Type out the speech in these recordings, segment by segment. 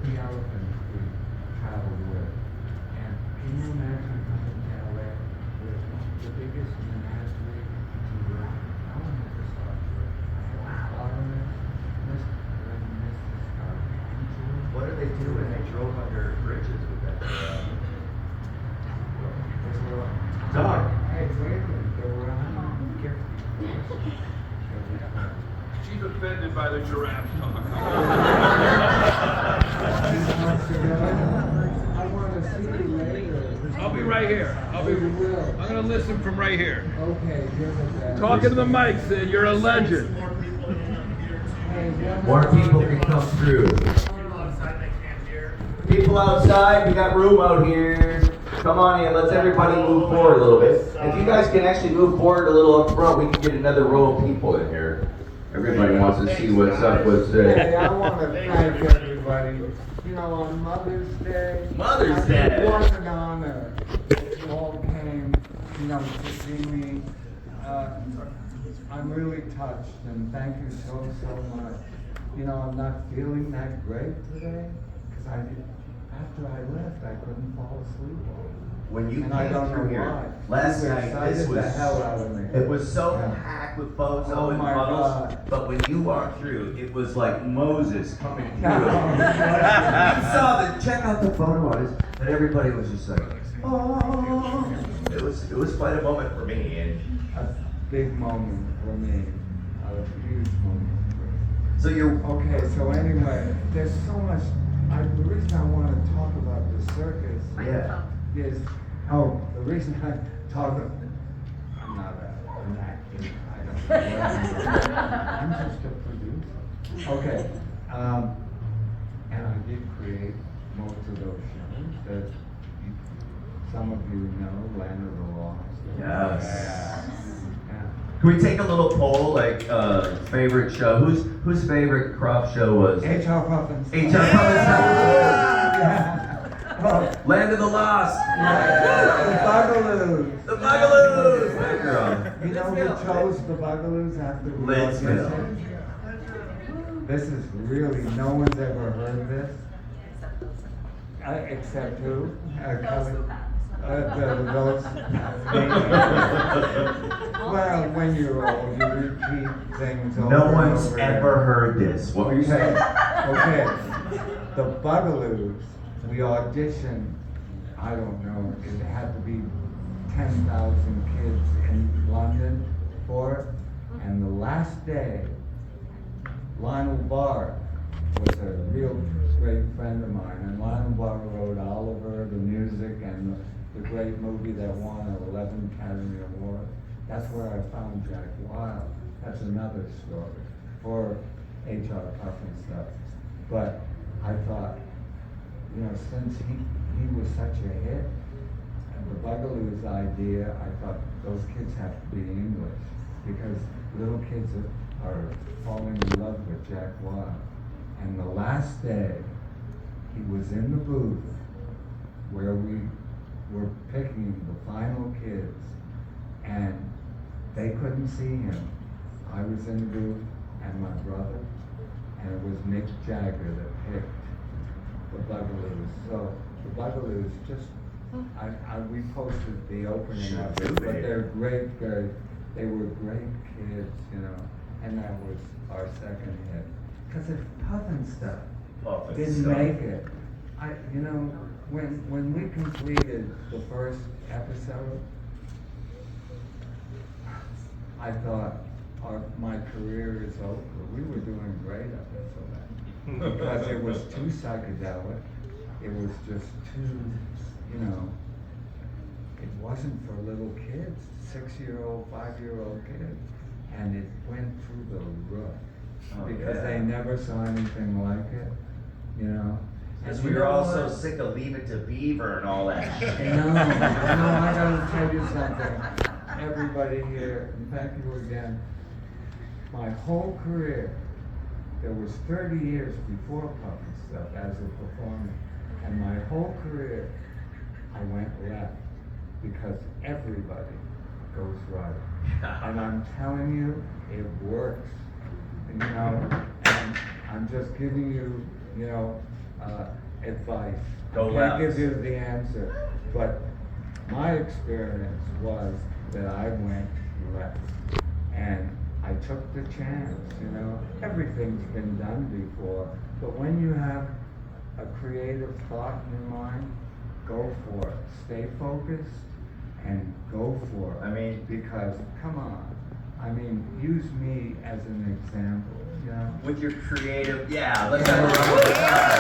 the elephants we traveled with. And can you imagine coming to LA with the biggest menagerie giraffe? No one had to stop for it. I had to follow this, What did they do when they drove under bridges with that? Dog. Hey, wait a minute, there were 150. She's offended by the giraffe talk. I want to see you later. I'll be right here. I'm gonna listen from right here. Okay, you're the best. Talking to the mic, Sid. You're a legend. More people can come through. People outside, we got room out here. Come on in, let's everybody move forward a little bit. If you guys can actually move forward a little up front, we can get another row of people in here. Everybody wants to see what's up with Hey, I want to thank everybody. You know, on Mother's Day. Mother's Day. It was an honor. You all came, you know, to see me. I'm really touched, and thank you so much. You know, I'm not feeling that great today, because after I left, I couldn't fall asleep. When you And I came don't through know here why. last You night, this excited was the hell out of me. it was so Yeah. packed with bozo Oh and my puddles. God. But when you walked through, it was like Moses coming through. No. You saw the check out the photo artist, and everybody was just like, oh. It was quite a moment for me, and A big moment for me, a huge moment for me. so you're Okay, so anyway, there's so much, the reason I want to talk about the circus yeah. is, the reason I talk, I'm not an actor, I'm just a producer. Okay, and I did create most of those shows that some of you know, Land of the Lost. Yes. Yeah. Can we take a little poll, like favorite show? Whose favorite Krofft show was? H.R. Puffins. H.R. Puffins. Yeah. Oh, Land of the Lost. yeah. The Bugaloos. The Bugaloos. That girl. You know who chose the Bugaloos after we Lidsville. auditioned? This is really, no one's ever heard this. Except who? Kelly? Those. Well, when you're old, you repeat things over No and one's over ever again. heard this. What were you saying? Okay. The Bugaloos, we auditioned, I don't know, it had to be 10,000 kids in London for it. And the last day, Lionel Barr was a real great friend of mine. And Lionel Barr wrote Oliver, the music, and the great movie that won an 11 Academy Award. That's where I found Jack Wilde. That's another story for H.R. Puffin stuff. But I thought, you know, since he was such a hit, and the Bugaloos idea, I thought those kids have to be English, because little kids are falling in love with Jack Wilde. And the last day, he was in the booth where we were picking the final kids, and they couldn't see him. I was in the booth, and my brother, and it was Mick Jagger that picked the Bugaloos. So the Bugaloos just, we posted the opening of it, but they're great, they were great kids, you know, and that was our second hit. Because if Puffin stuff didn't make it, you know, when we completed the first episode, I thought my career is over. We were doing great up until then. Because it was too psychedelic. It was just too, you know, it wasn't for little kids, 6-year-old, 5-year-old kids. And it went through the roof. Because they never saw anything like it, you know. Because we were all so sick of Leave It to Beaver and all that shit. No, I gotta tell you something. Everybody here, and thank you again. My whole career, there was 30 years before Puffin stuff as a performer, and my whole career, I went left because everybody goes right. And I'm telling you, it works. You know, and I'm just giving you, you know, advice. Go I left. can't give you the answer, but my experience was that I went left, and I took the chance, you know. Everything's been done before, but when you have a creative thought in your mind, go for it. Stay focused and go for it. I mean, because, come on, I mean, use me as an example, you know. with your creative, let's have a round of applause.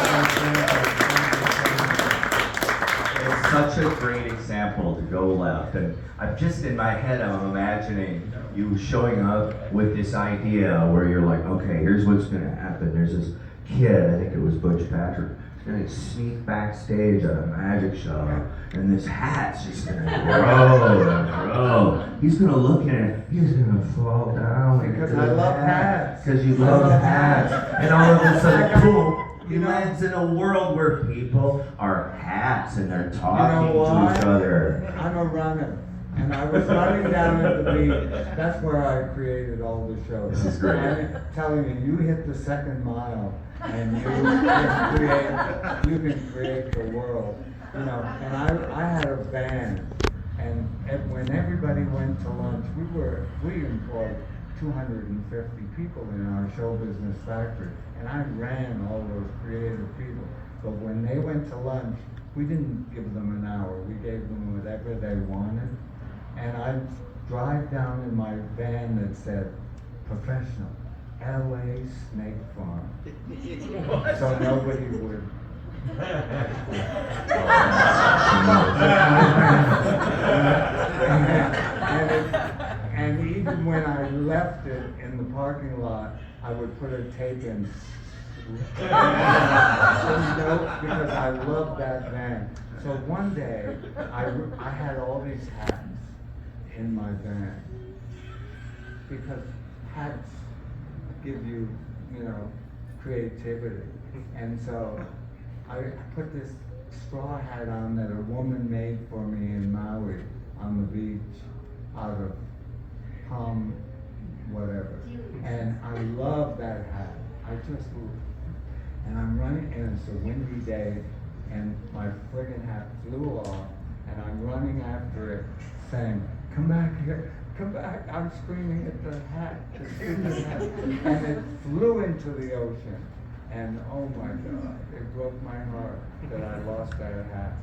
It's such a great example to go left, and I'm just in my head, I'm imagining you showing up with this idea where you're like, okay, here's what's gonna happen. There's this kid, I think it was Butch Patrick, he's gonna sneak backstage at a magic show, and this hat's just gonna grow and grow. He's gonna look at it, he's gonna fall down. Because I love hats. Because you love hats. And all of a sudden, boom, he lands in a world where people are hats and they're talking to each other. I'm a runner, and I was running down at the beach. That's where I created all the shows. This is great. I'm telling you, you hit the second mile, and you can create the world. You know, and I had a band, and when everybody went to lunch, we employed 250 people in our show business factory, and I ran all those creative people. But when they went to lunch, we didn't give them an hour. We gave them whatever they wanted. And I'd drive down in my van that said, professional, LA Snake Farm. So nobody would. And even when I left it in the parking lot, I would put a tape in. Because I love that van. So one day, I had all these hats in my van. Because hats give you, you know, creativity. And so I put this straw hat on that a woman made for me in Maui on the beach out of palm whatever. And I love that hat. And I'm running, and it's a windy day, and my friggin' hat flew off, and I'm running after it saying, come back here, come back. I'm screaming at the hat, the stupid hat. And it flew into the ocean. And oh my God, it broke my heart that I lost that hat.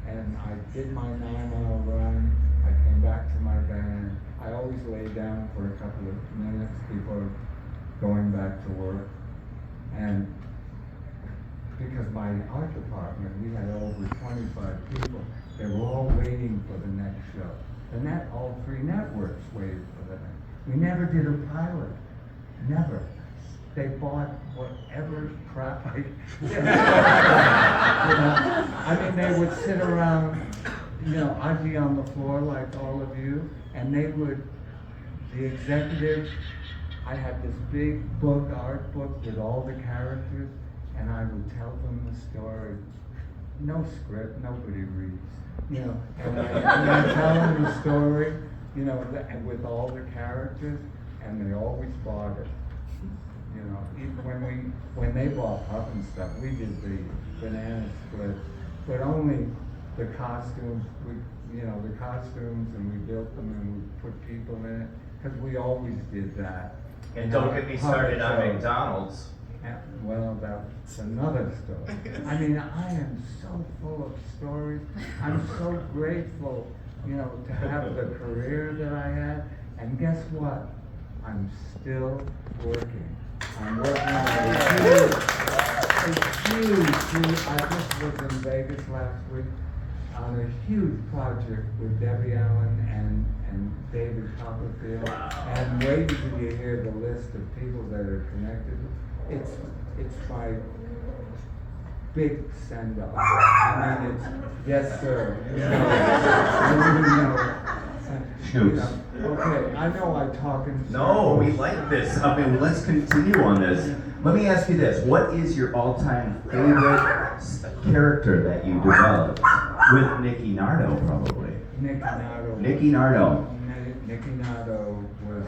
And I did my 9-mile run. I came back to my van. I always lay down for a couple of minutes before going back to work. And because my art department, we had over 25 people. They were all waiting for the next show. All 3 networks waited for the next. We never did a pilot. Never. They bought whatever crap I you know, I mean, they would sit around, you know, I'd be on the floor like all of you, and the executive, I had this big book, art book with all the characters, and I would tell them the story. No script, nobody reads, you know, and I tell them the story, you know, with all the characters, and they always bought it. You know, even when they bought Puff and stuff, we did the banana splits, but only the costumes, and we built them and we put people in it, because we always did that. And don't get me started on McDonald's. Well, that's another story. I mean, I am so full of stories. I'm so grateful, you know, to have the career that I had. And guess what? I'm still working. I'm working on a huge, I just was in Vegas last week on a huge project with Debbie Allen and David Copperfield. And wait till you hear the list of people that are connected. It's my big send-off. I mean, it's, yes, sir. Okay, I know I talk in No, we like this. I mean, let's continue on this. Let me ask you this. What is your all-time favorite character that you developed? With Nicky Nardo, probably. Nicky Nardo. Nicky Nardo. Nicky Nardo was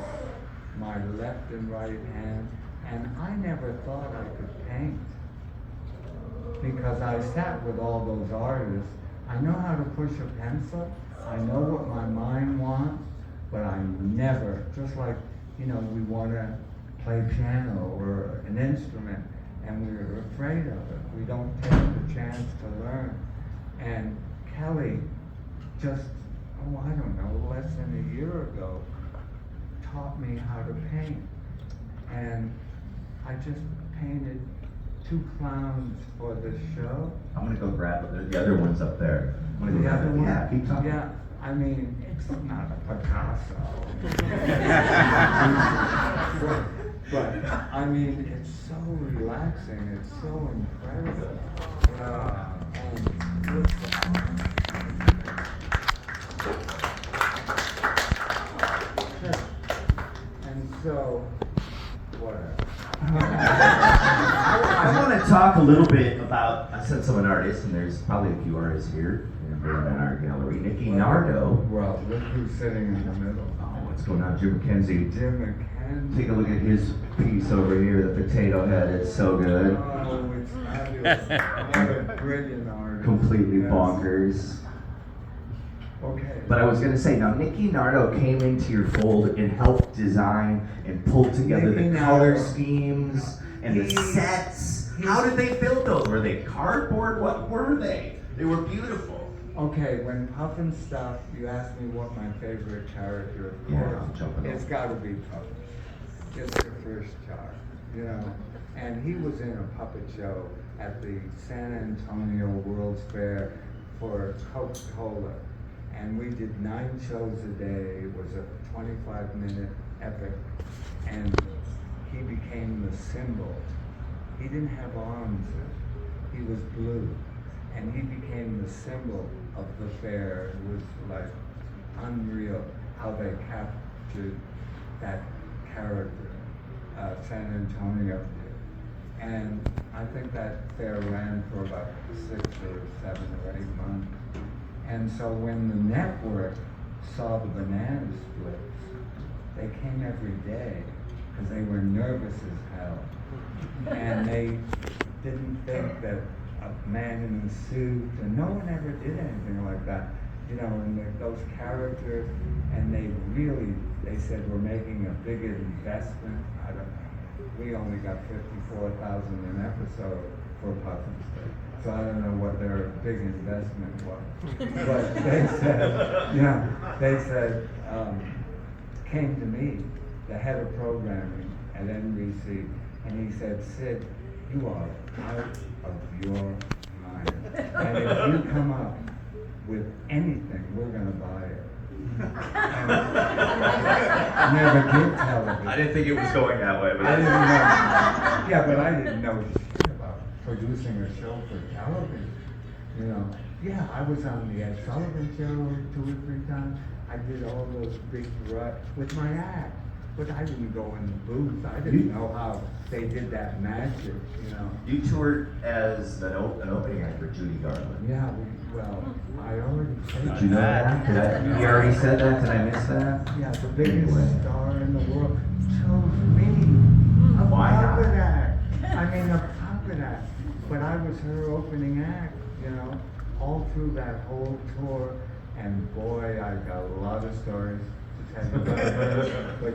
my left and right hand, and I never thought I could paint. because I sat with all those artists. I know how to push a pencil. I know what my mind wants, but I never, just like, we want to play piano or an instrument, and we're afraid of it. We don't take the chance to learn. And Kelly just, I don't know, less than a year ago, taught me how to paint. And I just painted 2 clowns for the show. I'm gonna go grab it. The other one's up there. I'm gonna go The grab other it. one? Yeah, keep talking. Yeah, I mean, it's not a Picasso. But, I mean, it's so relaxing, it's so incredible. And listen. And so, whatever. I want to talk a little bit about, I said I'm an artist, and there's probably a few artists here in the art gallery. Nikki Nardo. Well, look who's sitting in the middle. Oh, what's going on? Jim McKenzie. Jim McKenzie. Take a look at his piece over here, the potato head. It's so good. Oh, it's fabulous. What a brilliant artist. Completely Yes. bonkers. Okay. But I was going to say, now Nikki Nardo came into your fold and helped design and pull together Nikki the color Nardo. schemes and the He's- sets. How did they build those? Were they cardboard? What were they? They were beautiful. Okay, when Puffin Stuff, you asked me what my favorite character, of Yeah, course, I'm jumping it's on. got to be Puffin. It's the first child, And he was in a puppet show at the San Antonio World's Fair for Coca-Cola. And we did 9 shows a day. It was a 25-minute epic. And he became the symbol. He didn't have arms. He was blue. And he became the symbol of the fair. It was like unreal how they captured that character, San Antonio did. And I think that fair ran for about 6 or 7 or 8 months. And so when the network saw the banana splits, they came every day because they were nervous as hell. And they didn't think that a man in a suit, and no one ever did anything like that, and those characters, and they said we're making a big investment. I don't know. We only got $54,000 an episode for Puffin Stick. So I don't know what their big investment was. But they said, came to me, the head of programming at NBC, and he said, Sid, you are out of your mind. And if you come up with anything, we're going to buy it. Never did television. I didn't think it was going that way, but I didn't know. Yeah, but I didn't know shit about producing a show for television. Yeah, I was on the Ed Sullivan show 2 or 3 times. I did all those big ruts with my act, but I didn't go in the booth. I didn't know how they did that magic. you toured as an opening act for Judy Garland. Yeah, I already said Did you know that? You already said that? Did I miss that? Yeah, the biggest Anyway. star in the world chose me. A Why not? puppet act. A puppet act. But I was her opening act, all through that whole tour. And boy, I got a lot of stories to tell you about her. But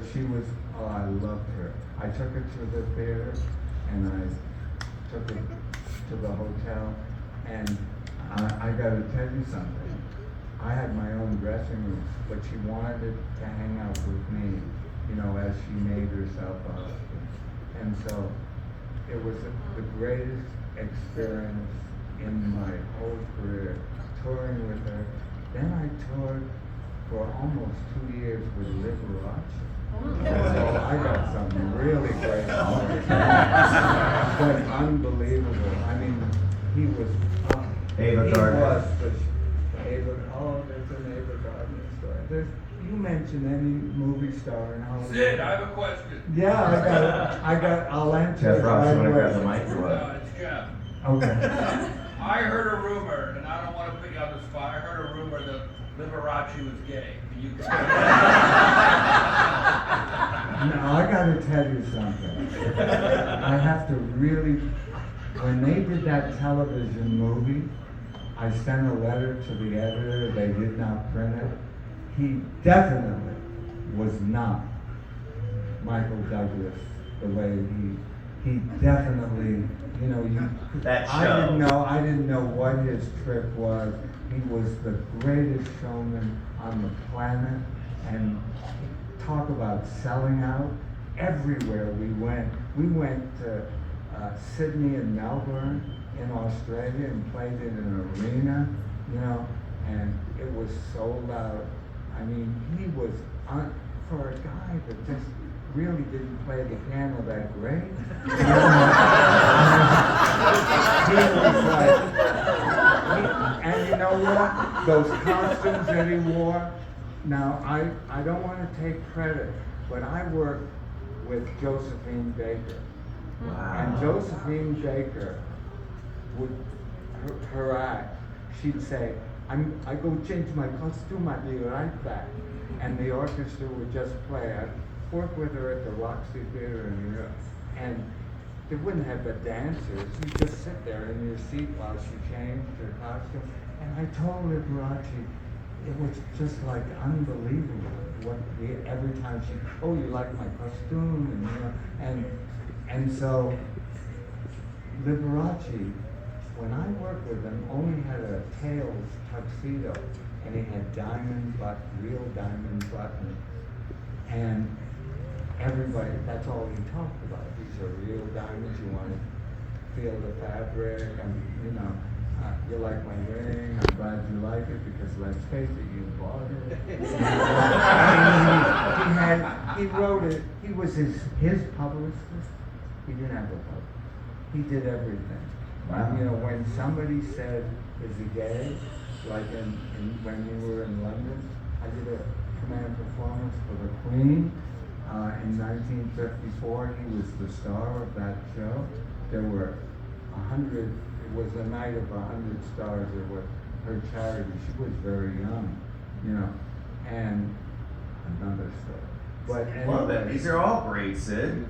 I loved her. I took her to the theater, and I took her to the hotel, and I got to tell you something. I had my own dressing room, but she wanted to hang out with me, as she made herself up. And so it was the greatest experience in my whole career, touring with her. Then I toured for almost 2 years with Liberace. So I got some really great stories. But unbelievable. He was Ava he Gardner. was the Ava. Oh, there's an Ava Gardner story. You mention any movie star in Hollywood? Sid, I have a question. Yeah, I'll answer Jeff it Ross, right you want to grab away. the mic or what? It's Jeff. Okay. I heard a rumor, and I don't want to put you on the spot. I heard a rumor that Liberace was gay. Can you confirm Now I gotta tell you something. I have to really when they did that television movie, I sent a letter to the editor, they did not print it. He definitely was not Michael Douglas the way he definitely, you know, That I show. didn't know what his trick was. He was the greatest showman on the planet, and talk about selling out everywhere we went to Sydney and Melbourne in Australia and played in an arena, you know, and it was sold out. I mean, he was, for a guy that just really didn't play the piano that great. He was like, and you know what? Those costumes that he wore. Now, I don't want to take credit, but I worked with Josephine Baker. Wow. And Josephine Baker would, her act, she'd say, I go change my costume, I'll be right back. And the orchestra would just play. I'd work with her at the Roxy Theater in New York. And they wouldn't have the dancers. You'd just sit there in your seat while she changed her costume. And I told Liberace, it was just like unbelievable. Every time she, oh, you like my costume, and you know, and so Liberace, when I worked with him, only had a tails tuxedo, and he had real diamond buttons, and everybody, that's all he talked about. These are real diamonds. You want to feel the fabric, and you know. You like my ring, I'm glad you like it, because let's face it, you bought it. I mean, he wrote it, he was his publicist, he didn't have a publicist. He did everything. Wow. And you know, when somebody said, is he gay? Like when we were in London, I did a command performance for the Queen in 1954. He was the star of that show. There were 100. It was a night of 100 stars or what her charity. She was very young, you know, and another story. But anyway, Love it. These are all great, Sid.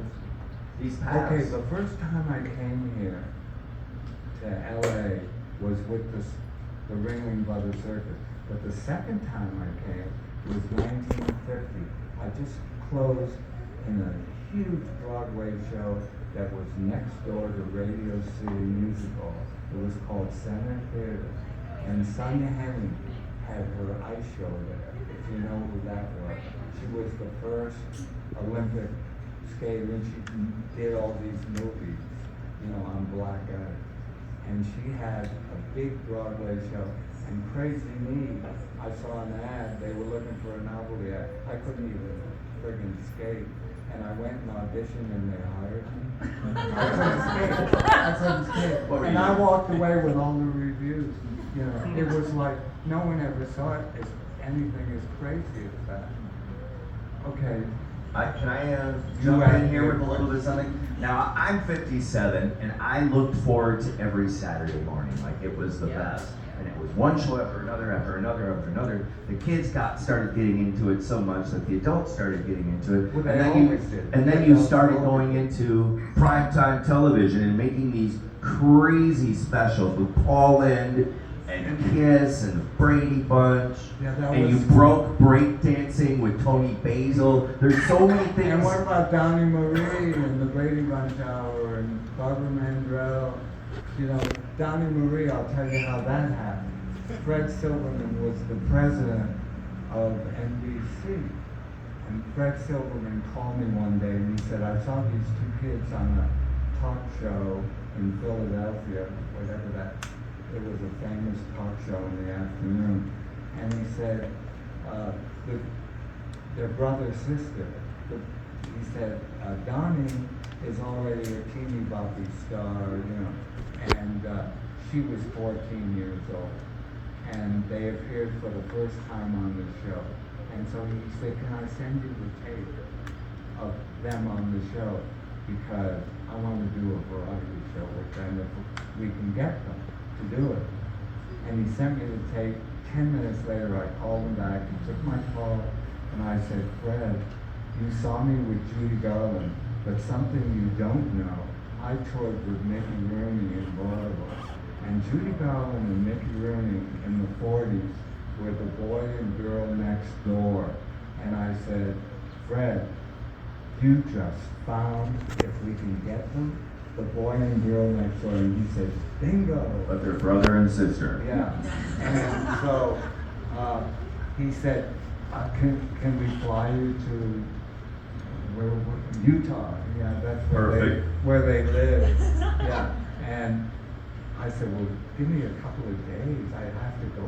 These paths. okay, the first time I came here to LA was with the Ringling Brothers Circus. But the second time I came was 1950. I just closed in a huge Broadway show that was next door to Radio City Music Hall. It was called Center Theater. And Sonia Henning had her ice show there, if you know who that was. She was the first Olympic skater, and she did all these movies, you know, on black ice. And she had a big Broadway show. And crazy me, I saw an ad, they were looking for a novelty act. I couldn't even friggin' skate. And I went and auditioned and they hired me. I couldn't skate. And I walked away with all the reviews. You know, it was like, no one ever saw it as anything as crazy as that. Okay. Can I jump in here with a little bit of something? Now, I'm 57, and I looked forward to every Saturday morning like it was the best. And it was one show after another, after another, after another. The kids started getting into it so much that the adults started getting into it. Well, and then you started going into primetime television and making these crazy specials with Paul Lynde and Kiss and the Brady Bunch. Yeah, and you broke breakdancing with Tony Basil. There's so many things. And what about Donnie Marie and the Brady Bunch Hour and Barbara Mandrell? You know, Donnie Marie, I'll tell you how that happened. Fred Silverman was the president of NBC. And Fred Silverman called me one day and he said, I saw these two kids on a talk show in Philadelphia, whatever that, it was a famous talk show in the afternoon. And he said, their brother-sister. He said, Donnie is already a teeny boppy star, you know. And she was 14 years old. And they appeared for the first time on the show. And so he said, can I send you the tape of them on the show? Because I want to do a variety show with them if we can get them to do it. And he sent me the tape. 10 minutes later, I called him back. He took my call. And I said, Fred, you saw me with Judy Garland. But something you don't know I toured with Mickey Rooney in Vaudeville. And Judy Garland and Mickey Rooney in the 40s were the boy and girl next door. And I said, Fred, you just found, if we can get them, the boy and girl next door. And he said, bingo. But they're brother and sister. Yeah. And so he said, can we fly you to Utah? Yeah, that's where they live. Yeah. And I said, well, give me a couple of days. I have to go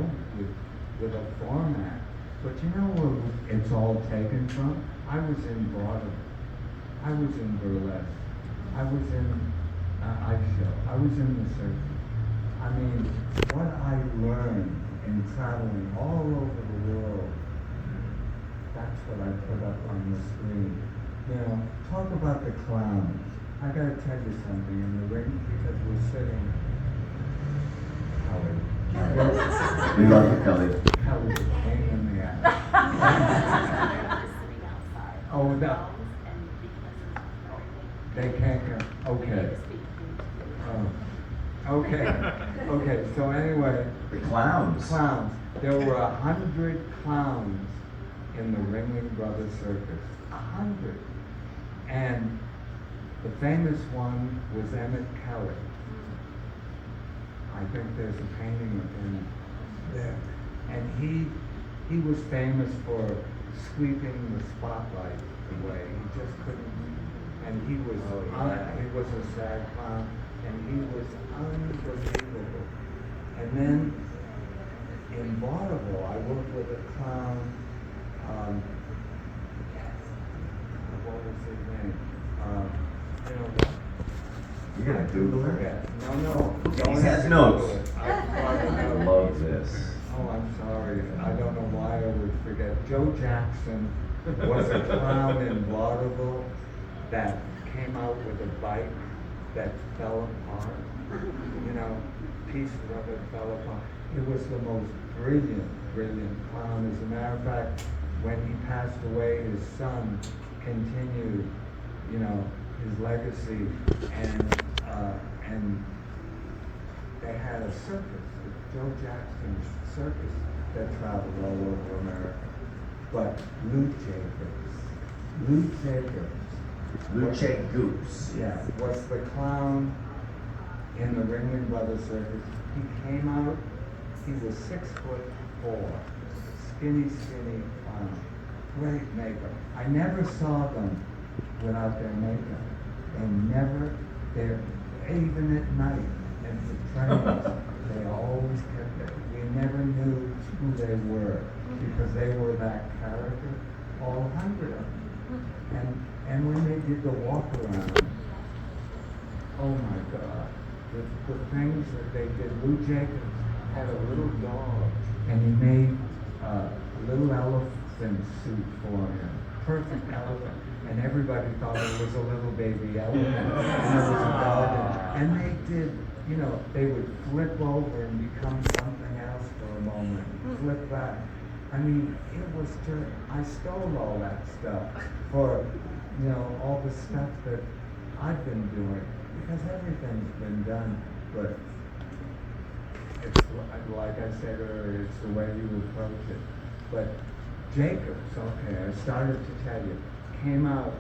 with a format. But you know where it's all taken from? I was in Broadway. I was in burlesque. I was in ice show. I was in the circus. I mean, what I learned in traveling all over the world, that's what I put up on the screen. You know, talk about the clowns. I gotta tell you something in the ring, because we're sitting. Howard. We love you, Kelly. Howard's a pain in the ass. Oh, no. They can't go. Okay. Okay, so anyway. The clowns. Clowns. There were 100 clowns in the Ringling Brothers Circus. 100. And the famous one was Emmett Kelly. I think there's a painting of him there. And he was famous for sweeping the spotlight away. He just couldn't. And he was a sad clown, and he was unbelievable. And then in Vaudeville, I worked with a clown. What was his name? You know what? You're gonna Google it? Yeah. No. He has notes. I love this. Oh, I'm sorry. I don't know why I would forget. Joe Jackson was a clown in Vaudeville that came out with a bike that fell apart. You know, pieces of it fell apart. It was the most brilliant clown. As a matter of fact, when he passed away, his son continued, you know, his legacy, and they had a circus, Joe Jackson's circus, that traveled all over America. But Luke Goose. Yeah, was the clown in the Ringling Brothers Circus. He came out, he was 6'4", skinny clown, great makeup. I never saw them without their makeup. Even at night, at the trains, they always kept it. We never knew who they were, because they were that character, all 100 of them. And when they did the walk around, oh my God, the things that they did. Lou Jacobs had a little dog, and he made a little elephant suit for him, perfect elephant. And everybody thought it was a little baby elephant, and it was a dog. And they did, you know, they would flip over and become something else for a moment, flip back. I mean, it was just, I stole all that stuff for, you know, all the stuff that I've been doing, because everything's been done, but it's like I said earlier, it's the way you approach it. But Jacobs, okay, I started to tell you, came out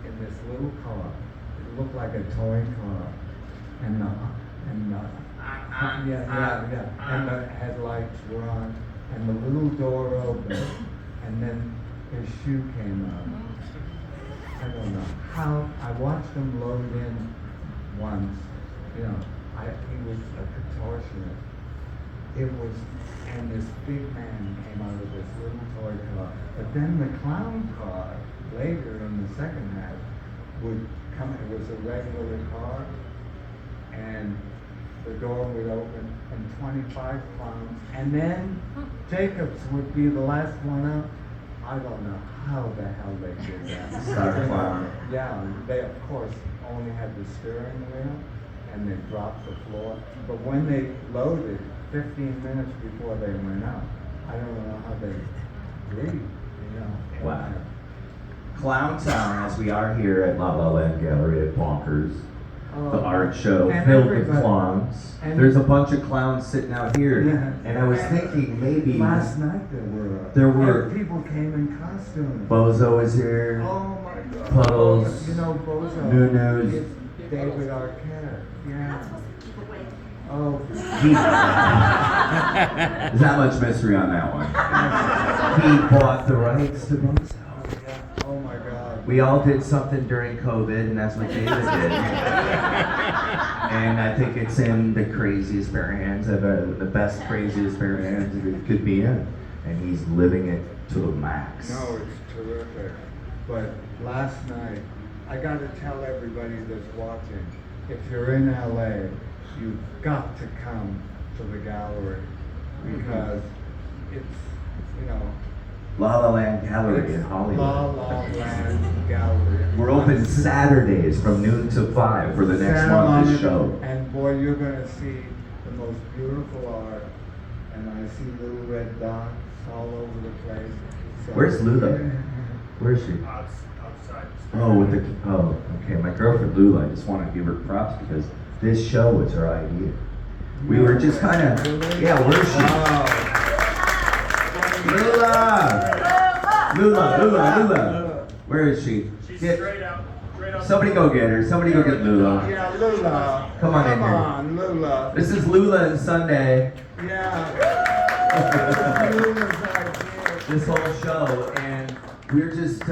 in this little car. It looked like a toy car, and the headlights were on, and the little door opened, and then his shoe came out. I don't know how. I watched him load in once. You know, he was a contortionist. It was, and this big man came out of this little toy car. But then the clown car, later in the second half, would come. It was a regular car, and the door would open, and 25 clowns, and then Jacobs would be the last one up. I don't know how the hell they did that. Star clown. Yeah, they of course only had the steering wheel, and they dropped the floor. But when they loaded, 15 minutes before they went out, I don't know how they breathed, you know. Wow. Clown Town, as we are here at La La Land Gallery at Bonkers, the Oh. art show And filled with everybody- clowns. and- There's a bunch of clowns sitting out here, Yeah. and I was thinking maybe Last night There were- and people came in costumes. Bozo is here. Oh my God. Puddles. You know Bozo. Nunus. It's David Arquette. Yeah. Oh. There's not much mystery on that one. He bought the rights to Bozo. Oh my God. We all did something during COVID, and that's what David did. And I think it's in the craziest bare hands the best, craziest bare hands it could be in. And he's living it to the max. No, it's terrific. But last night, I got to tell everybody that's watching, if you're in LA, you've got to come to the gallery because it's, you know, La La Land Gallery in it's Hollywood. La La Land Gallery. We're open Saturdays from noon to 5 for the next Santa month's Monica, show. And boy, you're gonna see the most beautiful art. And I see little red dots all over the place. So, Where's Lula? Where is she? Outside. Oh, with the okay. My girlfriend Lula. I just want to give her props because this show was her idea. We were just kind of where's she? Wow. Lula. Where is she? She's Get- straight out. somebody go get her. Somebody go get Lula. Yeah, Lula. Come on in Come here. on, Lula. This is Lula and Sunday. Yeah. Lula's idea. This whole show, and we're just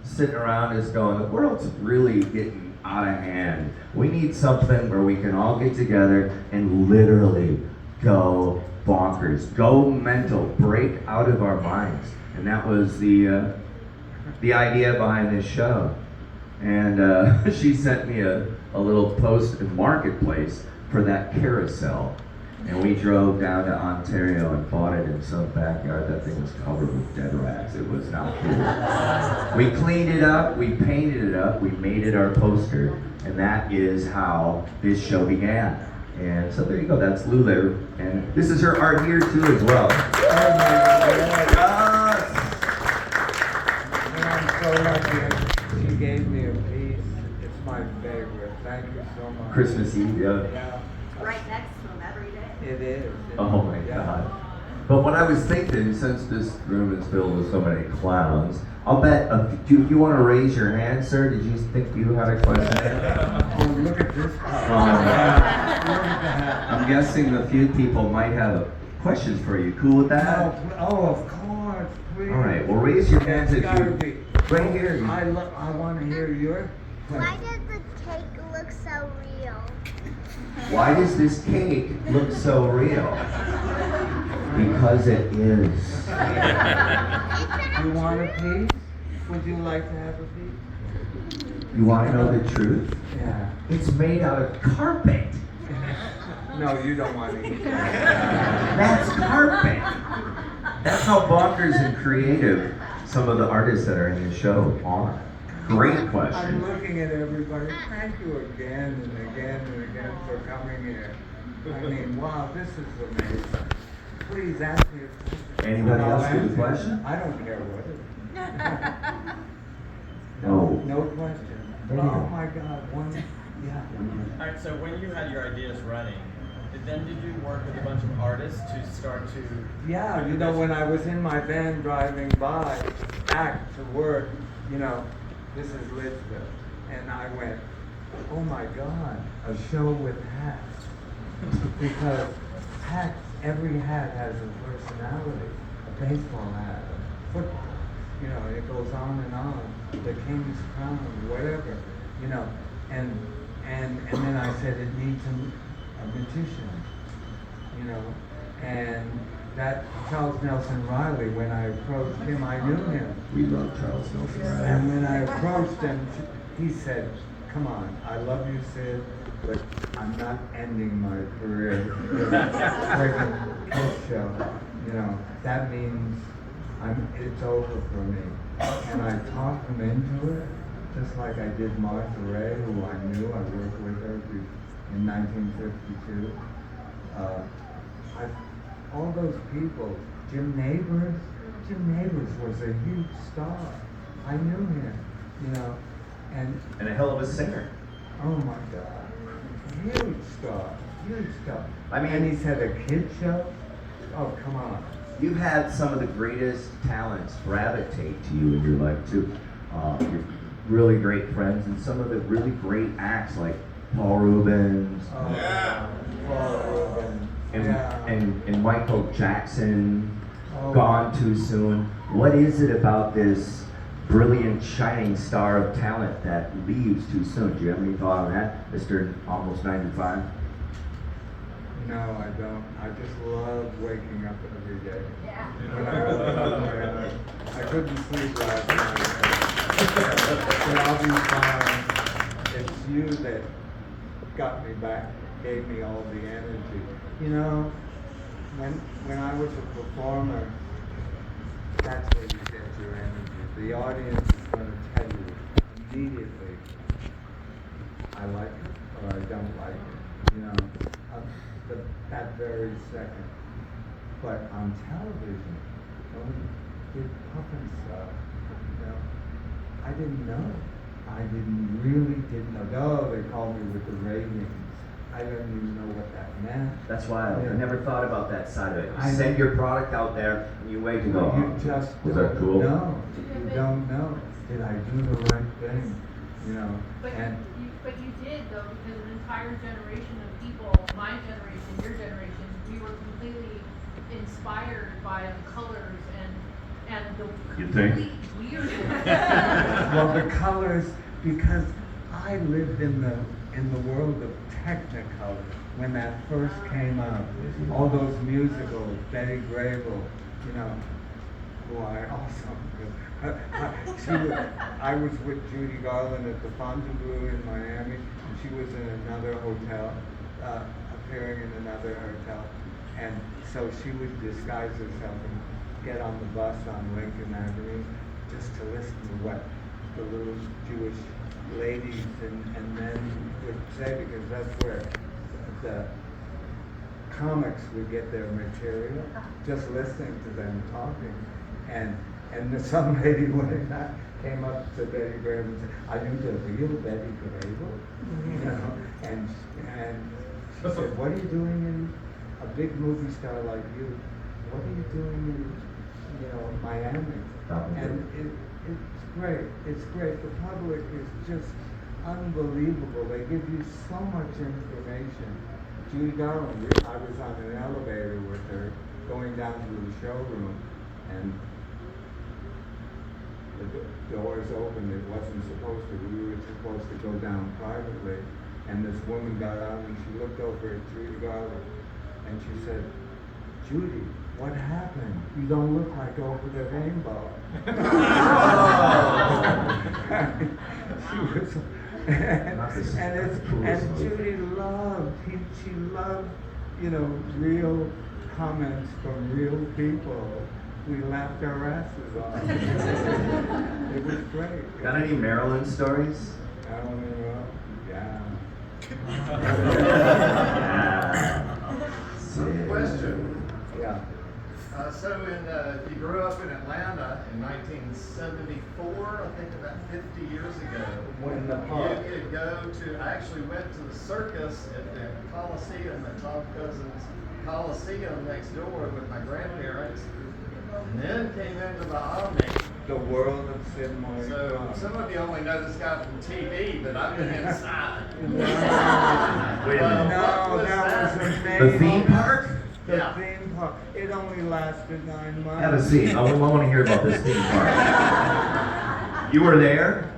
sitting around just going, the world's really getting out of hand. We need something where we can all get together and literally go bonkers, go mental, break out of our minds. And that was the idea behind this show. And she sent me a little post in Marketplace for that carousel. And we drove down to Ontario and bought it in some backyard. That thing was covered with dead rats. It was not cool. We cleaned it up, we painted it up, we made it our poster, and that is how this show began. And so there you go, that's Lula. And this is her art here too as well. Oh my God. And I'm so lucky. She gave me a piece. It's my favorite. Thank you so much. Christmas Eve, yeah. Yeah. Right next to him every day. It is. Oh my God. But what I was thinking, since this room is filled with so many clowns, I'll bet, do you want to raise your hand, sir? Did you think you had a question? Oh, look at this. Oh, Yeah. Look at that. I'm guessing a few people might have questions for you. Cool with that? Oh, of course, please. All right, well, raise your hands It's if gotta you... be. Right here. I want to hear your Why question. does the cake look so real? Why does this cake look so real? Because it is. You want a piece? Would you like to have a piece? You want to know the truth? Yeah. It's made out of carpet. No, you don't want to eat that. That's carpet. That's how bonkers and creative some of the artists that are in the show are. Great I'm question. looking at everybody. Thank you again and again and again for coming here. I mean, wow, this is amazing. Please ask me a question. Anybody I'll else with a answer. question? I don't care what it is. No. No question. There you Oh go. my God, one, yeah. All right, so when you had your ideas running, then did you work with a bunch of artists to start to... Yeah, you know, when I was in my van driving by, back to work, you know, this is Lidsville, and I went, oh my God, a show with hats. Because hats, every hat has a personality. A baseball hat, a football, you know, it goes on and on. The King's Crown, whatever, you know. And then I said it needs a magician, you know. And that Charles Nelson Riley, when I approached him, I knew him. We love Charles Nelson. And when I approached him, he said, come on, I love you, Sid, but I'm not ending my career with a kiss show. You know, that means it's over for me. And I talked him into it, just like I did Martha Ray, who I knew. I worked with her in 1952. All those people, Jim Nabors was a huge star. I knew him, you know, and And a hell of a singer. oh my God, huge star. I mean- and he's had a kid show. Oh, come on. You've had some of the greatest talents gravitate to you in your life too. You're really great friends, and some of the really great acts like Paul Rubens Oh, Yeah. Paul Rubens. and, Yeah. and Michael Jackson, Oh. Gone Too Soon. What is it about this brilliant, shining star of talent that leaves too soon? Do you have any thought on that, Mr. Almost 95? No, I don't. I just love waking up every day. Yeah. When I woke up, I couldn't sleep last night. But I'll be fine. It's you that got me back, gave me all the energy. You know, when I was a performer, that's where you get your energy. The audience is going to tell you immediately, I like it or I don't like it. You know, that very second. But on television, when we did puppet stuff, you know, I didn't know. I really didn't know. Oh, they called me with the ratings. I didn't even know what that meant. That's wild. I Yeah. never thought about that side of it. You I send know. your product out there and you wait to go. You just Was don't that cool? know. You don't know. Did I do the right thing? You know, and But you did though, because an entire generation of people, my generation, your generation, we were completely inspired by the colors and the You think? complete weird. well, the colors, because I lived in the world of Technicolor when that first came out. All those musicals, Betty Grable, you know, who I also. I was with Judy Garland at the Fontainebleau in Miami, and she was in another hotel, appearing in another hotel, and so she would disguise herself and get on the bus on Lincoln Avenue just to listen to what the little Jewish ladies and men would say, because that's where the comics would get their material, just listening to them talking. And some lady came up to Betty Grable and said, "Are you the real Betty Grable?" You know, and she said, "What are you doing in a big movie star like you? What are you doing in, you know, Miami?" And it's great. It's great. The public is just unbelievable. They give you so much information. Judy Garland, I was on an elevator with her going down to the showroom, and the doors opened. It wasn't supposed to. We were supposed to go down privately. And this woman got out and she looked over at Judy Garland and she said, "Judy, what happened? You don't look like over the rainbow." She was, and Judy loved. She loved, you know, real comments from real people. We laughed our asses off. It was great. Got any Maryland stories? Yeah. Question. Yeah. You grew up in Atlanta in 1974, I think about 50 years ago. When the park. You could go to, I actually went to the circus at the Coliseum, at Tom Cousin's Coliseum next door with my grandparents, and then came into the Omni. The world of cinema. So some of you only know this guy from TV, but I've been inside. Wait a minute. No, What that was that? amazing. The theme park? The Yeah. theme park. It only lasted 9 months. Have a seat. I want to hear about this theme park. You were there?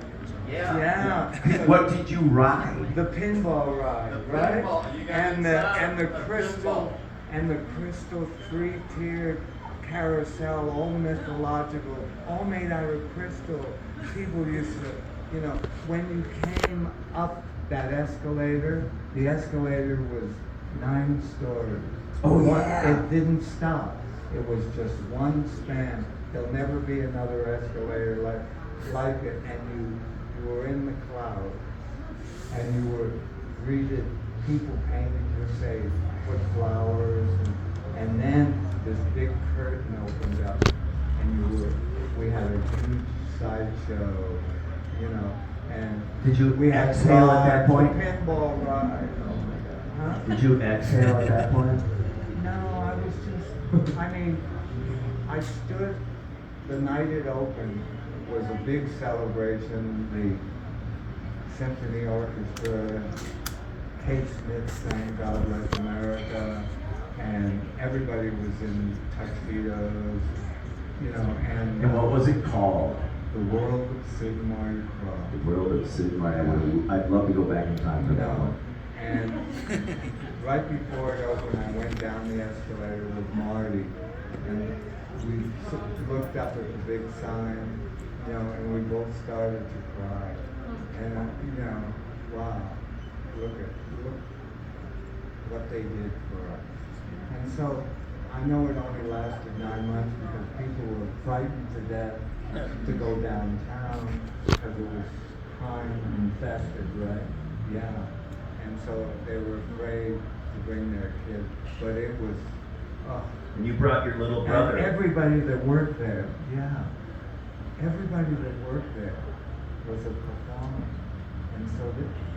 Yeah. What did you ride? The pinball ride, The right? pinball, you got and inside the the crystal pinball. and the crystal 3-tiered carousel, all mythological, all made out of crystal. People used to, you know, when you came up that escalator, the escalator was 9 stories. Oh, yeah. It didn't stop. It was just one span. There'll never be another escalator like it. And you were in the clouds, and you were greeted. People painted your face, put flowers, and then this big curtain opened up, and we had a huge sideshow, you know, and Did you we had exhale at that bars, point? a pinball ride. Oh my God. Huh? Did you exhale at that point? No, I was just, I mean, I stood, the night it opened was a big celebration. The symphony orchestra, Kate Smith sang God Bless America, and everybody was in tuxedos, you know, And what was it called? The World of Sid Marty Krofft. The World of Sid Marty. I'd love to go back in time for that No, one. and right before it opened, I went down the escalator with Marty, and we looked up at the big sign, you know, and we both started to cry. And you know, wow, look what they did for us. And so I know it only lasted 9 months because people were frightened to death to go downtown because it was crime infested, right? Yeah. And so they were afraid to bring their kids, but it was, And you brought your little brother. and everybody that worked there, yeah, everybody that worked there was a performer. And so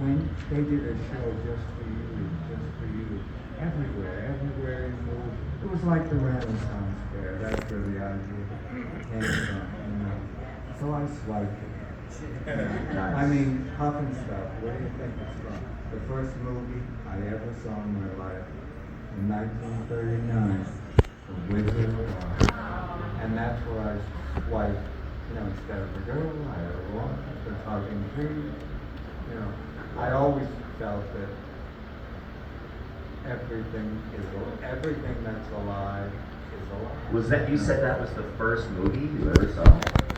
when they did a show just for you, everywhere you moved, it was like the Renaissance Fair. That's where the idea came from, you know. So I swiped it. Nice. I mean, Puff and Stuff, where do you think it's from? The first movie I ever saw in my life, in 1939, The Wizard of Oz. And that's where I swiped, you know, instead of a girl, I had a woman, the talking tree. You know, I always felt that everything that's alive is alive. Was that, you said that was the first movie you ever saw?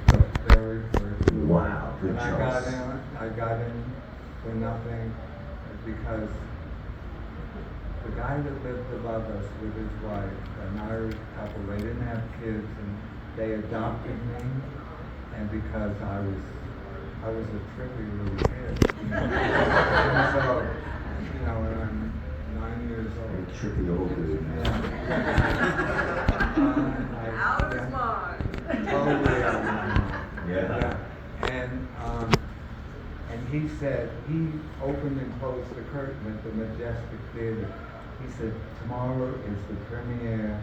The very first movie. Wow, good And choice. I got in for nothing because the guy that lived above us with his wife, an Irish couple, they didn't have kids and they adopted me, and because I was a trippy little kid. And so, you know, when I'm 9 years old. Trippy old dude. Out of mind. Yeah. And he said, he opened and closed the curtain at the Majestic Theater. He said, tomorrow is the premiere.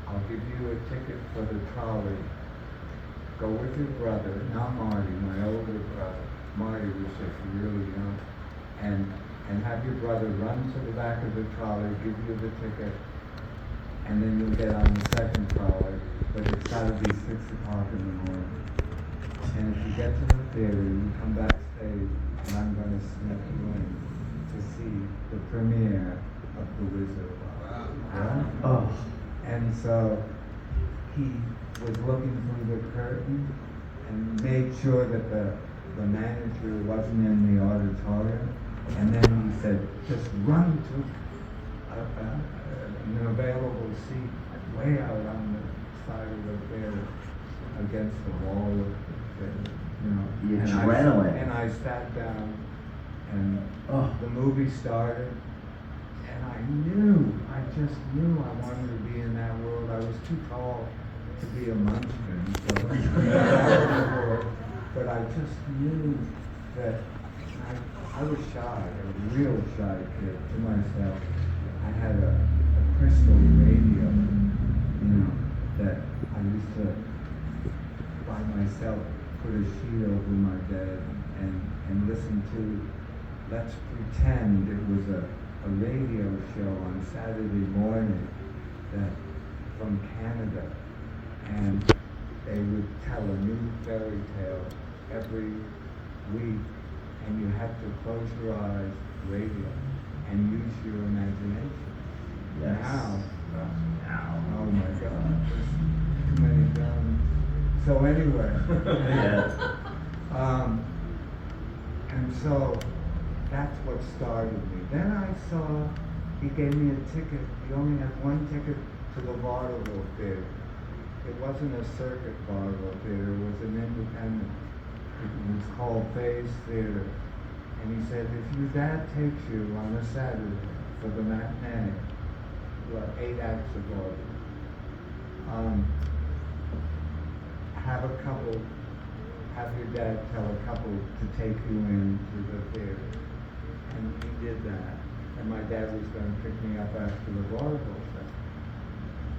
I'll give you a ticket for the trolley. Go with your brother, not Marty, my older brother. Marty was just really young. And have your brother run to the back of the trolley, give you the ticket, and then you'll get on the second trolley, but it's gotta be 6 o'clock in the morning. And if you get to the theater, you come backstage, and I'm gonna sneak you in to see the premiere of The Wizard of Oz. Yeah? Oh. And so he was looking through the curtain and made sure that the manager wasn't in the auditorium. And then he said, just run to an available seat way out on the side of the theater against the wall of the theater, you know. The And adrenaline. and I sat down and Oh. the movie started. And I just knew I wanted to be in that world. I was too tall to be a munchkin, so but I just knew that I was shy, a real shy kid to myself. I had a crystal radio, you know, that I used to, by myself, put a sheet over my bed and listen to, let's pretend it was a radio show on Saturday morning that from Canada, and they would tell a new fairy tale every week, and you had to close your eyes, radio, and use your imagination. Yes. Now, oh my God, there's too many guns. So anyway, Yeah. and so that's what started me. Then I saw, he gave me a ticket. He only had one ticket to the vaudeville theater. It wasn't a circuit vaudeville theater, it was an independent. It was called Phase Theater. And he said, if your dad takes you on a Saturday for the matinee, 8 acts of vaudeville, have a couple have your dad tell a couple to take you into the theater. And he did that. And my dad was gonna pick me up after the volleyball thing.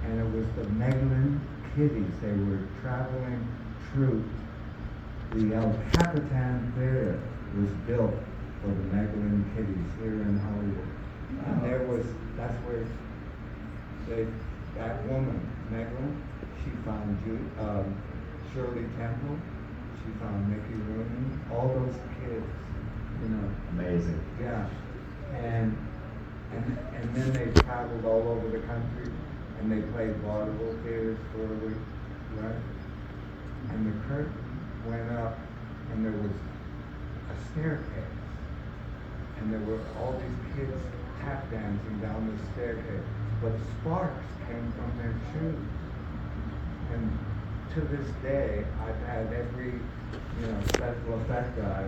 And it was the Meglin Kiddies. They were traveling troupe. The El Capitan Theater was built for the Meglin Kiddies here in Hollywood. And that's where that woman, Meglin, she found Shirley Temple, she found Mickey Rooney, all those kids, you know. Amazing. Yeah. And then they traveled all over the country and they played vaudeville theaters for a week, right? And the curtain went up and there was a staircase. And there were all these kids tap dancing down the staircase, but sparks came from their shoes. And to this day, I've had every, special effect guy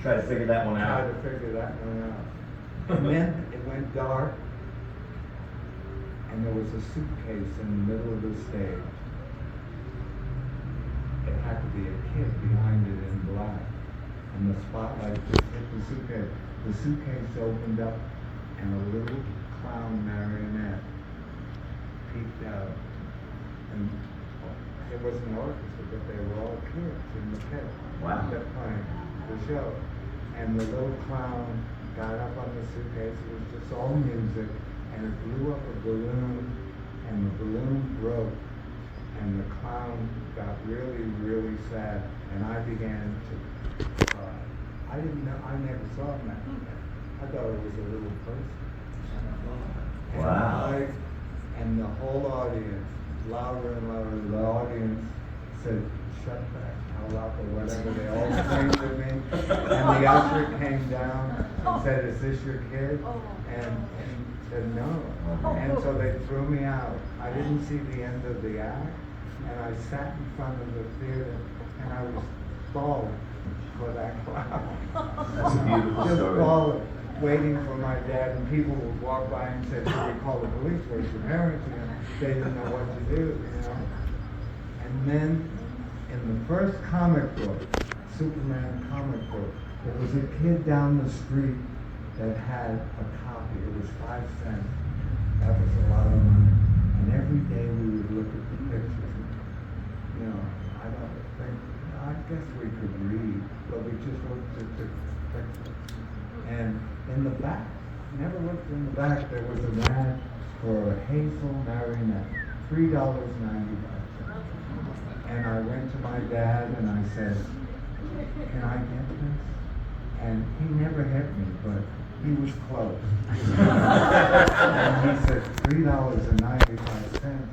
Try to figure that one try out. to figure that one out. And then it went dark, and there was a suitcase in the middle of the stage. It had to be a kid behind it in black. And the spotlight just hit the suitcase. The suitcase opened up, and a little clown marionette peeked out. And it was an orchestra, but they were all kids in the pit. Wow. That playing the show. And the little clown got up on the suitcase. It was just all music, and it blew up a balloon, and the balloon broke. And the clown got really, really sad, and I began to cry. I didn't know, I never saw him that way. I thought it was a little person. And Wow. and the whole audience, louder and louder, the audience said, "Shut that hell up," or whatever. They all screamed at me. And the usher came down and said, "Is this your kid?" And said, "No." And so they threw me out. I didn't see the end of the act. And I sat in front of the theater and I was bawling for that clown. That's a beautiful Just story. bawling, waiting for my dad, and people would walk by and say, "Should we call the police? Where's your parents?" They didn't know what to do, And then in the first comic book, Superman comic book, there was a kid down the street that had a copy. It was 5 cents. That was a lot of money. And every day we would look at the pictures. I guess we could read, but we just looked at the pictures. And in the back, never looked in the back, there was an ad for a hazel marionette, $3.95. And I went to my dad and I said, "Can I get this?" And he never hit me, but he was close. And he said, $3.95.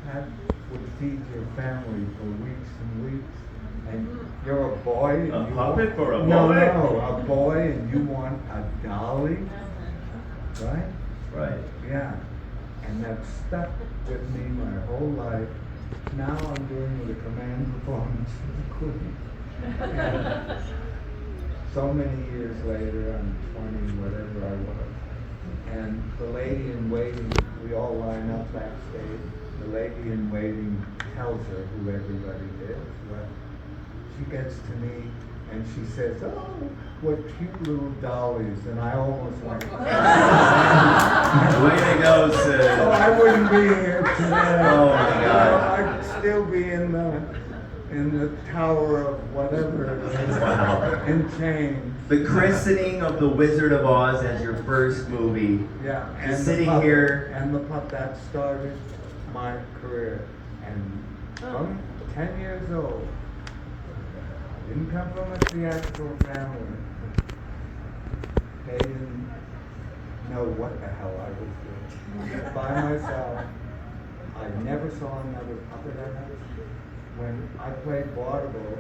That would feed your family for weeks and weeks. And you're a boy. And A you puppet for a boy? No, a boy, and you want a dolly, right? Right. Yeah. And that stuck with me my whole life. Now I'm doing the command performance for the Queen. And so many years later, I'm 20, whatever I was. And the lady in waiting, we all line up backstage. The lady in waiting tells her who everybody is. Well, she gets to me and she says, "Oh, what cute little dollies." And I almost went, Way to go, Sid. "Oh, I wouldn't be here today. Oh, my God. I'd still be in the tower of whatever it is, Wow. in chains." The christening of The Wizard of Oz as your first movie. Yeah, Just the sitting puppet, here. and the puppet that started my career. And from 10 years old, didn't come from a theatrical family. They didn't know what the hell I was doing. By myself, I never saw another puppet ever. When I played vaudeville,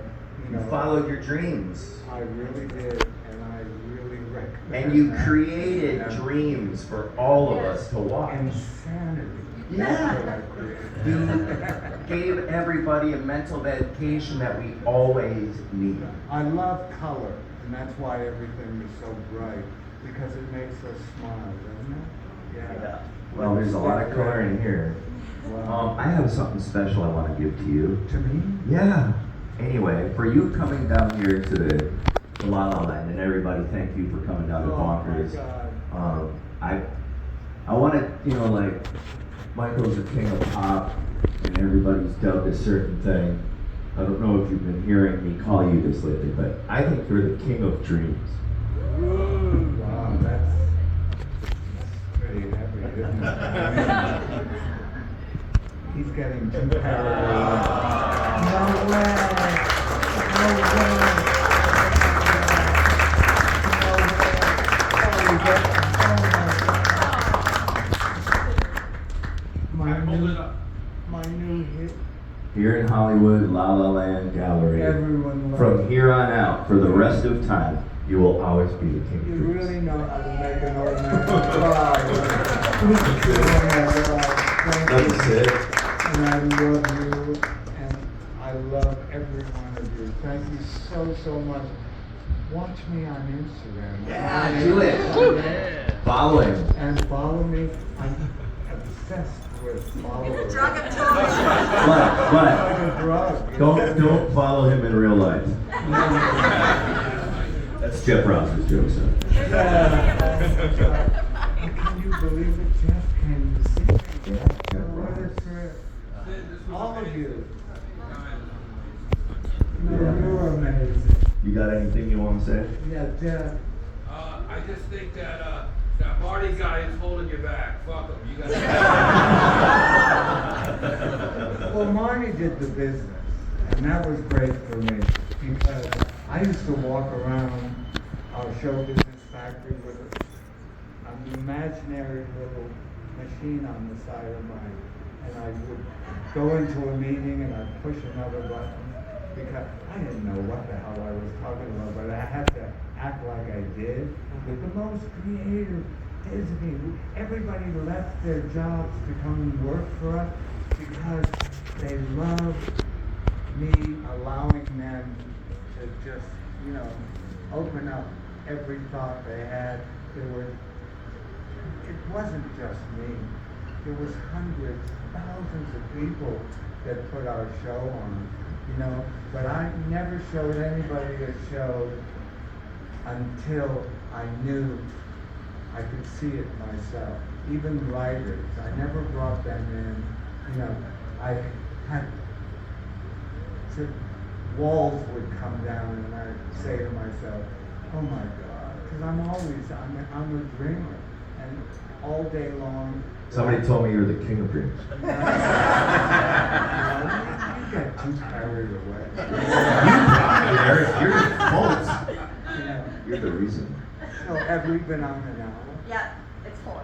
You followed your dreams. I really did, and I really recommend And you that. created And dreams for all of us to watch. insanity. Yeah. That's what I created. You gave everybody a mental vacation that we always need. I love color, and that's why everything is so bright, because it makes us smile, doesn't it? Yeah. Well, there's a lot of color in here. Wow. I have something special I want to give to you. To me? Yeah. Anyway, for you coming down here to the La La Land, and everybody, thank you for coming down to Bonkers. I want to, like, Michael's the king of pop, and everybody's dubbed a certain thing. I don't know if you've been hearing me call you this lately, but I think you're the king of dreams. Wow, that's pretty heavy, isn't it? He's getting too paranoid. No way! No way! My new hit. Here in Hollywood, La La Land Gallery. Everyone loves From it. here on out, for the rest of time, you will always be the king of You dreams. really know how to make an old man cry. Thank Love you, you. Sid. And I love you, and I love every one of you. Thank you so much. Watch me on Instagram. Yeah, do it. Yeah. Follow him. And follow me. I'm obsessed with followers. It's a drug of choice. But Like a drug. don't follow him in real life. That's Jeff Ross's joke, sir. Can you believe it, Jeff? Can you see it? What a trip. All of you. No, Yeah. you're amazing. You got anything you want to say? Yeah, Jeff. I just think that Marty guy is holding you back. Fuck him. You got. Well, Marty did the business, and that was great for me because I used to walk around our show business factory with an imaginary little machine on the side of mine, and I would go into a meeting and I'd push another button because I didn't know what the hell I was talking about, but I had to act like I did with the most creative Disney. Everybody left their jobs to come and work for us because they loved me allowing them to just, open up every thought they had. It wasn't just me. There was hundreds, thousands of people that put our show on, but I never showed anybody a show until I knew I could see it myself. Even writers, I never brought them in. I had walls would come down, and I'd say to myself, "Oh my God," because I'm a dreamer, and all day long. Somebody told me you're the king of dreams. You get too carried away. You're the fault. Yeah. You're the reason. So have we been on an hour? Yeah, it's 4.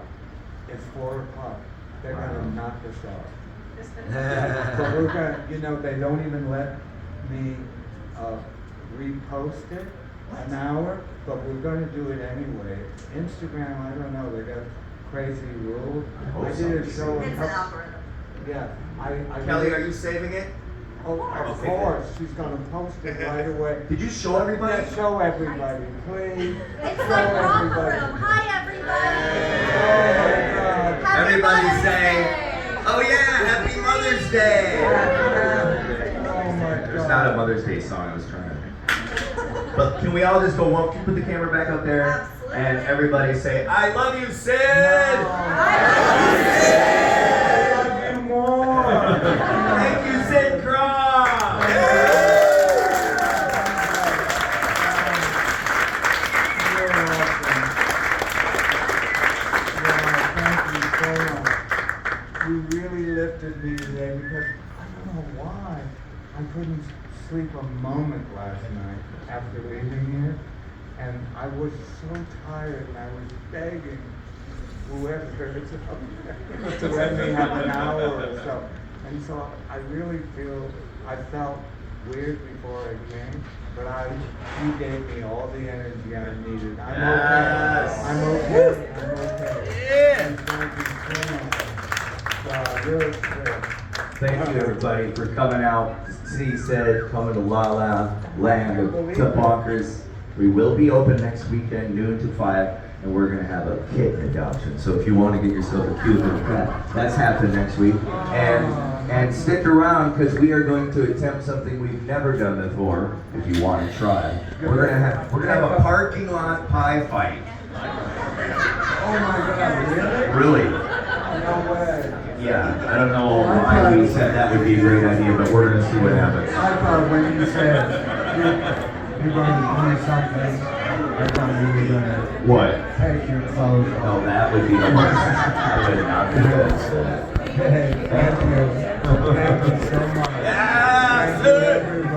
It's 4 o'clock. They're gonna knock us off. Yeah. But we're gonna, they don't even let me repost it an hour, but we're gonna do it anyway. Instagram, I don't know, they got crazy rules. I did a show. It's an algorithm. Yeah, I. Kelly, are you saving it? Oh, of course, she's gonna post it right away. Did you show everybody? Yeah, show everybody, please. It's Show like romper everybody. room. Hi, everybody. Oh my God. Happy Everybody Mother's say, Day. "Oh yeah, Happy Mother's Day!" Oh my God. There's not a Mother's Day song I was trying to. But can we all just go one? Can you put the camera back up there? Absolutely. And everybody say, "I love you, Sid." I love you more. Thank you, Sid Krofft. You're awesome. Yeah, thank you so much. You really lifted me today because I don't know why I couldn't sleep a moment last night after leaving here. And I was so tired and I was begging whoever to let me have an hour or so. And so I really I felt weird before I came, but you gave me all the energy I needed. I'm Yes. okay. I'm okay. Yeah. And thank you so much. Really good. Thank you, everybody, for coming out to see Sid, coming to La La Land, to Bonkers. We will be open next weekend, noon to 5, and we're going to have a kitten adoption. So if you want to get yourself a cute little cat, that's happening next week. And And stick around because we are going to attempt something we've never done before. If you want to try, we're gonna have a parking lot pie fight. Oh my God, really? Really? No way. Yeah, I don't know why we said that would be a great idea, but we're gonna see what happens. I thought when you said you're going to do something, I thought you were going to What? take your clothes No, off. that would be the worst. I would not do that. Okay, thank you. Thank you so much. Yeah, Thank you, dude. everybody.